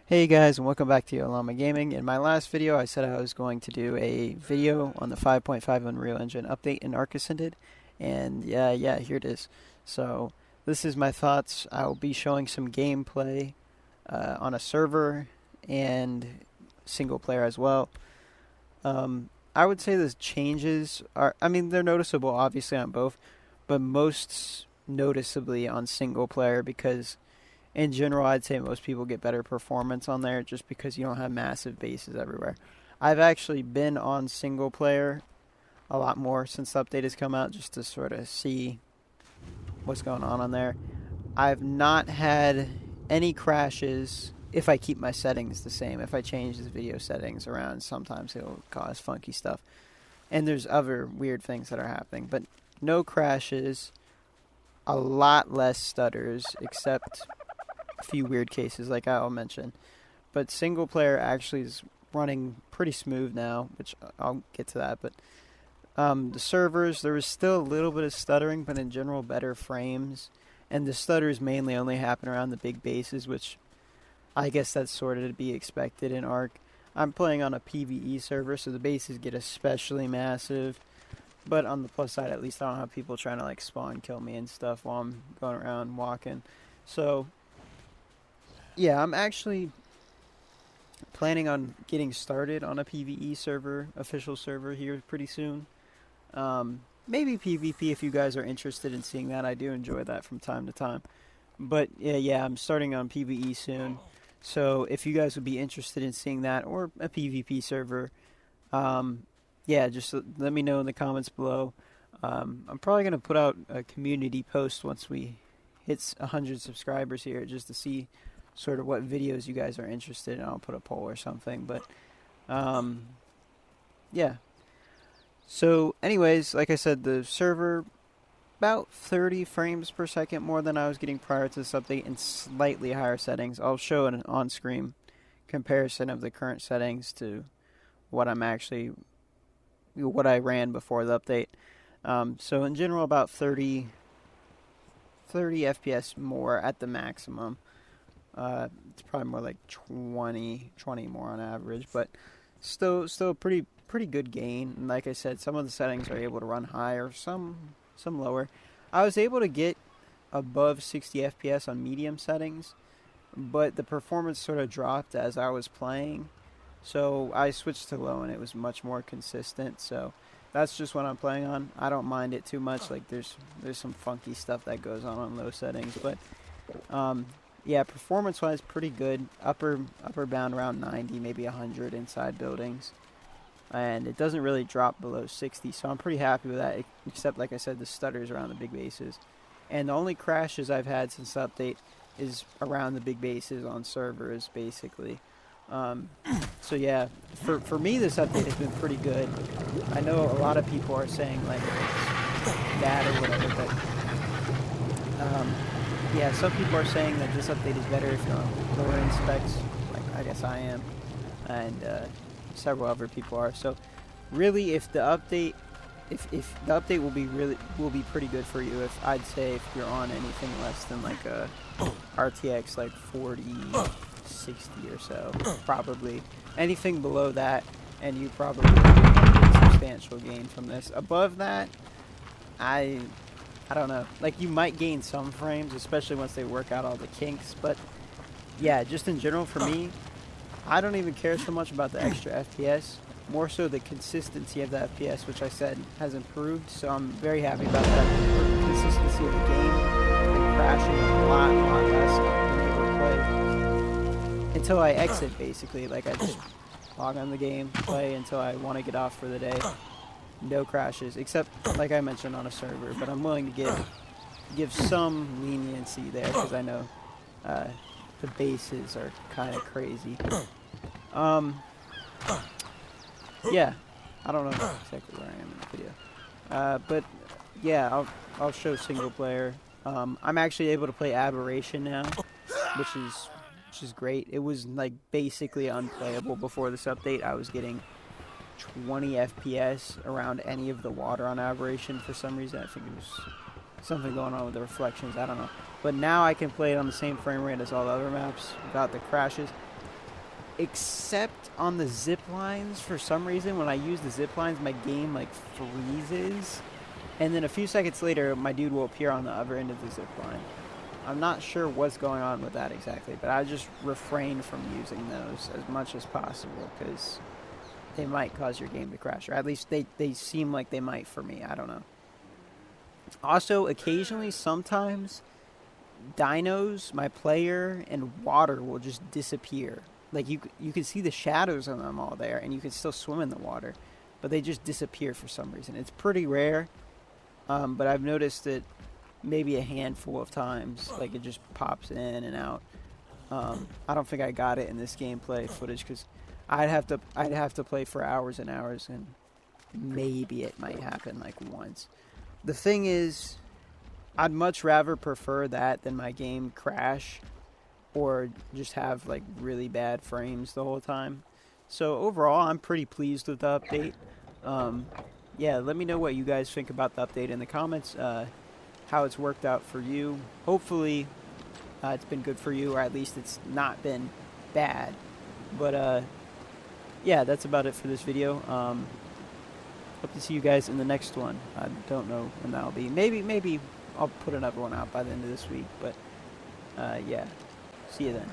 Hey guys, and welcome back to Yolama Gaming. In my last video, I said I was going to do a video on the 5.5 Unreal Engine update in Arc Ascended, and yeah, here it is. So this is my thoughts. I'll be showing some gameplay on a server and single player as well. I would say the changes are, they're noticeable obviously on both, but most noticeably on single player because in general, I'd say most people get better performance on there just because you don't have massive bases everywhere. I've actually been on single player a lot more since the update has come out just to sort of see what's going on there. I've not had any crashes if I keep my settings the same. If I change the video settings around, sometimes it'll cause funky stuff. And there's other weird things that are happening, but no crashes, a lot less stutters, except a few weird cases like I'll mention. But single player actually is running pretty smooth now, which I'll get to that. But the servers, there was still a little bit of stuttering, but in general better frames. And the stutters mainly only happen around the big bases, which I guess that's sort of to be expected in Arc. I'm playing on a PvE server, so the bases get especially massive. But on the plus side, at least I don't have people trying to like spawn kill me and stuff while I'm going around walking. So yeah, I'm actually planning on getting started on a PvE server, official server here pretty soon. Maybe PvP if you guys are interested in seeing that. I do enjoy that from time to time. But yeah, I'm starting on PvE soon. So if you guys would be interested in seeing that or a PvP server, yeah, just let me know in the comments below. I'm probably going to put out a community post once we hit 100 subscribers here just to see sort of what videos you guys are interested in. I'll put a poll or something, but yeah. So anyways, like I said, the server about 30 frames per second more than I was getting prior to this update and slightly higher settings. I'll show an on-screen comparison of the current settings to what I ran before the update. So in general about 30 FPS more at the maximum. It's probably more like 20 more on average, but still pretty good gain. And like I said, some of the settings are able to run higher, some lower. I was able to get above 60 FPS on medium settings, but the performance sort of dropped as I was playing. So I switched to low and it was much more consistent. So that's just what I'm playing on. I don't mind it too much. Like there's some funky stuff that goes on low settings, but yeah, performance-wise, pretty good. Upper bound around 90, maybe 100 inside buildings. And it doesn't really drop below 60, so I'm pretty happy with that, except, like I said, the stutters around the big bases. And the only crashes I've had since the update is around the big bases on servers, basically. So yeah, for me, this update has been pretty good. I know a lot of people are saying, like, it's bad or whatever, but yeah, some people are saying that this update is better if you're on lower end specs, like I guess I am, and several other people are. So really, if the update will be pretty good for you. If I'd say if you're on anything less than like a RTX like 40, 60 or so, probably anything below that, and you probably get substantial gain from this. Above that, I don't know. Like, you might gain some frames, especially once they work out all the kinks. But, yeah, just in general, for me, I don't even care so much about the extra FPS. More so the consistency of the FPS, which I said has improved. So I'm very happy about that. The consistency of the game and crashing a lot less than able to play. Until I exit, basically. Like, I just log on the game, play until I want to get off for the day. No crashes, except like I mentioned on a server, but I'm willing to give some leniency there because I know the bases are kind of crazy. Yeah, I don't know exactly where I am in the video, but yeah, I'll show single player. I'm actually able to play Aberration now, which is great. It was like basically unplayable before this update. I was getting 20 FPS around any of the water on Aberration for some reason. I think it was something going on with the reflections, I don't know. But now I can play it on the same frame rate as all the other maps without the crashes. except on the zip lines. For some reason, when I use the zip lines, my game like freezes, and then a few seconds later, my dude will appear on the other end of the zip line. I'm not sure what's going on with that exactly, but I just refrain from using those as much as possible because they might cause your game to crash, or at least they seem like they might for me. I don't know. Also, occasionally, sometimes, dinos, my player, and water will just disappear. Like, you can see the shadows of them all there, and you can still swim in the water, but they just disappear for some reason. It's pretty rare, but I've noticed it maybe a handful of times. Like, it just pops in and out. I don't think I got it in this gameplay footage because I'd have to play for hours and hours, and maybe it might happen like once. The thing is, I'd much rather prefer that than my game crash or just have like really bad frames the whole time. So overall, I'm pretty pleased with the update. Yeah, let me know what you guys think about the update in the comments, how it's worked out for you. Hopefully, it's been good for you, or at least it's not been bad. But yeah, that's about it for this video. Hope to see you guys in the next one. I don't know when that'll be. Maybe I'll put another one out by the end of this week. But yeah, see you then.